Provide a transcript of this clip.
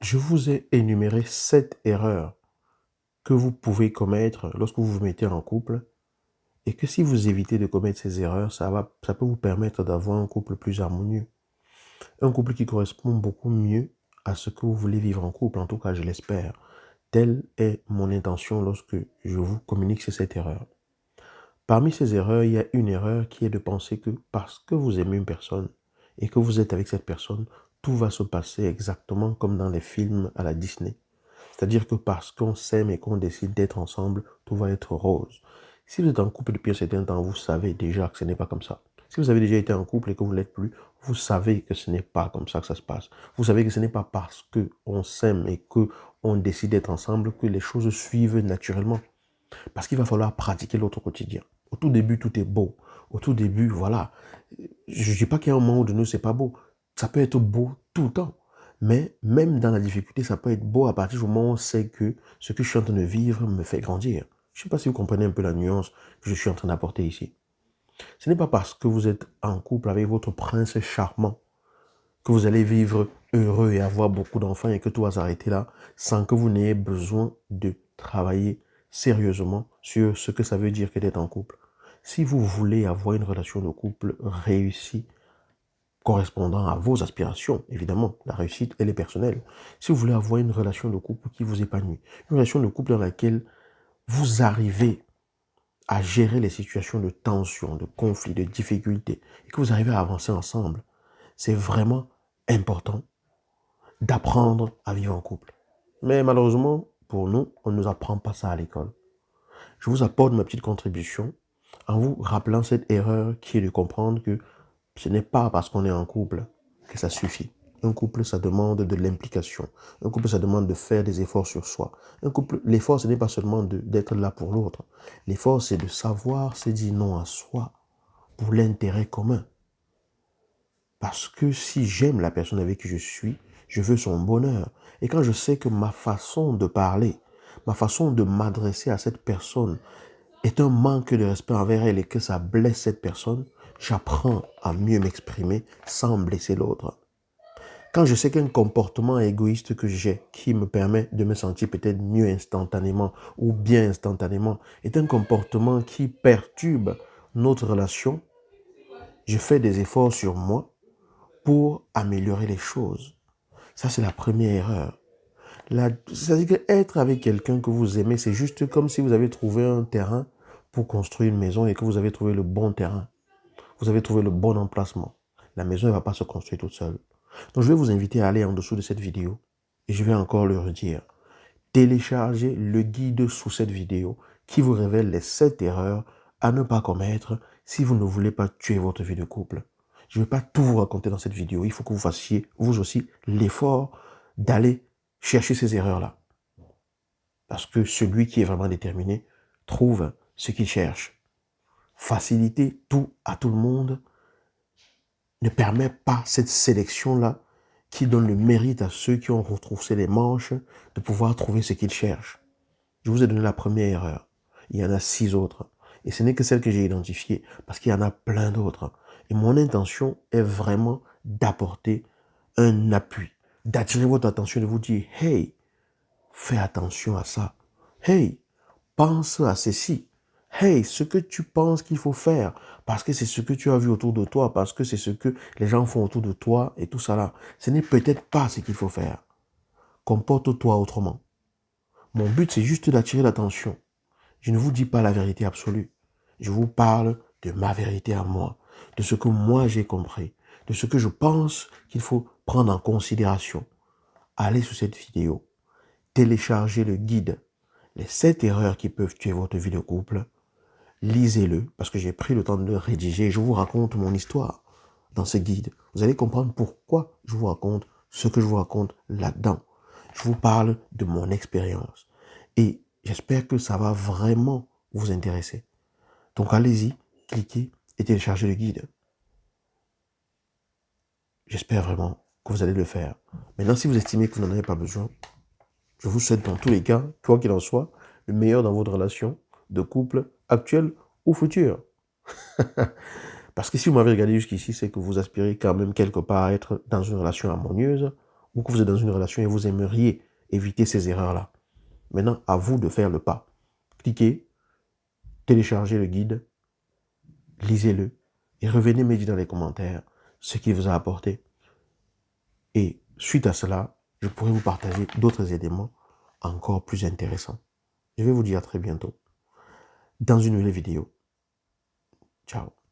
Je vous ai énuméré 7 erreurs que vous pouvez commettre lorsque vous vous mettez en couple et que si vous évitez de commettre ces erreurs, ça peut vous permettre d'avoir un couple plus harmonieux. Un couple qui correspond beaucoup mieux à ce que vous voulez vivre en couple, en tout cas je l'espère. Telle est mon intention lorsque je vous communique ces 7 erreurs. Parmi ces erreurs, il y a une erreur qui est de penser que parce que vous aimez une personne et que vous êtes avec cette personne, tout va se passer exactement comme dans les films à la Disney. C'est-à-dire que parce qu'on s'aime et qu'on décide d'être ensemble, tout va être rose. Si vous êtes en couple depuis un certain temps, vous savez déjà que ce n'est pas comme ça. Si vous avez déjà été en couple et que vous ne l'êtes plus, vous savez que ce n'est pas comme ça que ça se passe. Vous savez que ce n'est pas parce qu'on s'aime et qu'on décide d'être ensemble que les choses suivent naturellement. Parce qu'il va falloir pratiquer l'autre quotidien. Au tout début, tout est beau. Au tout début, voilà. Je ne dis pas qu'il y a un moment où de nous, c'est pas beau. Ça peut être beau tout le temps. Mais même dans la difficulté, ça peut être beau à partir du moment où on sait que ce que je suis en train de vivre me fait grandir. Je ne sais pas si vous comprenez un peu la nuance que je suis en train d'apporter ici. Ce n'est pas parce que vous êtes en couple avec votre prince charmant que vous allez vivre heureux et avoir beaucoup d'enfants et que tout va s'arrêter là sans que vous n'ayez besoin de travailler sérieusement sur ce que ça veut dire que d'être en couple. Si vous voulez avoir une relation de couple réussie, correspondant à vos aspirations, évidemment, la réussite, elle est personnelle. Si vous voulez avoir une relation de couple qui vous épanouit, une relation de couple dans laquelle vous arrivez à gérer les situations de tension, de conflit, de difficulté, et que vous arrivez à avancer ensemble, c'est vraiment important d'apprendre à vivre en couple. Mais malheureusement, pour nous, on ne nous apprend pas ça à l'école. Je vous apporte ma petite contribution en vous rappelant cette erreur qui est de comprendre que ce n'est pas parce qu'on est en couple que ça suffit. Un couple, ça demande de l'implication. Un couple, ça demande de faire des efforts sur soi. Un couple, l'effort, ce n'est pas seulement d'être là pour l'autre. L'effort, c'est de savoir se dire non à soi pour l'intérêt commun. Parce que si j'aime la personne avec qui je suis, je veux son bonheur. Et quand je sais que ma façon de parler, ma façon de m'adresser à cette personne est un manque de respect envers elle et que ça blesse cette personne, j'apprends à mieux m'exprimer sans blesser l'autre. Quand je sais qu'un comportement égoïste que j'ai, qui me permet de me sentir peut-être mieux instantanément ou bien instantanément, est un comportement qui perturbe notre relation, je fais des efforts sur moi pour améliorer les choses. Ça, c'est la première erreur. C'est-à-dire qu'être avec quelqu'un que vous aimez, c'est juste comme si vous avez trouvé un terrain pour construire une maison et que vous avez trouvé le bon terrain. Vous avez trouvé le bon emplacement. La maison ne va pas se construire toute seule. Donc, je vais vous inviter à aller en dessous de cette vidéo et je vais encore le redire. Téléchargez le guide sous cette vidéo qui vous révèle les 7 erreurs à ne pas commettre si vous ne voulez pas tuer votre vie de couple. Je ne vais pas tout vous raconter dans cette vidéo. Il faut que vous fassiez, vous aussi, l'effort d'aller chercher ces erreurs-là. Parce que celui qui est vraiment déterminé trouve ce qu'il cherche. Faciliter tout à tout le monde ne permet pas cette sélection-là qui donne le mérite à ceux qui ont retroussé les manches de pouvoir trouver ce qu'ils cherchent. Je vous ai donné la première erreur. Il y en a 6 autres. Et ce n'est que celle que j'ai identifiée, parce qu'il y en a plein d'autres. Et mon intention est vraiment d'apporter un appui, d'attirer votre attention, de vous dire, hey, fais attention à ça. Hey, pense à ceci. Hey, ce que tu penses qu'il faut faire, parce que c'est ce que tu as vu autour de toi, parce que c'est ce que les gens font autour de toi et tout ça là. Ce n'est peut-être pas ce qu'il faut faire. Comporte-toi autrement. Mon but, c'est juste d'attirer l'attention. Je ne vous dis pas la vérité absolue. Je vous parle de ma vérité à moi, de ce que moi j'ai compris, de ce que je pense qu'il faut prendre en considération. Allez sur cette vidéo, téléchargez le guide, les 7 erreurs qui peuvent tuer votre vie de couple. Lisez-le, parce que j'ai pris le temps de le rédiger. Je vous raconte mon histoire dans ce guide. Vous allez comprendre pourquoi je vous raconte ce que je vous raconte là-dedans. Je vous parle de mon expérience. Et j'espère que ça va vraiment vous intéresser. Donc allez-y, cliquez et téléchargez le guide. J'espère vraiment que vous allez le faire. Maintenant, si vous estimez que vous n'en avez pas besoin, je vous souhaite dans tous les cas, quoi qu'il en soit, le meilleur dans votre relation de couple actuelle ou future. Parce que si vous m'avez regardé jusqu'ici, c'est que vous aspirez quand même quelque part à être dans une relation harmonieuse ou que vous êtes dans une relation et vous aimeriez éviter ces erreurs-là. Maintenant, à vous de faire le pas. Cliquez, téléchargez le guide, lisez-le et revenez me dire dans les commentaires ce qu'il vous a apporté. Et suite à cela, je pourrai vous partager d'autres éléments encore plus intéressants. Je vais vous dire à très bientôt dans une nouvelle vidéo. Ciao.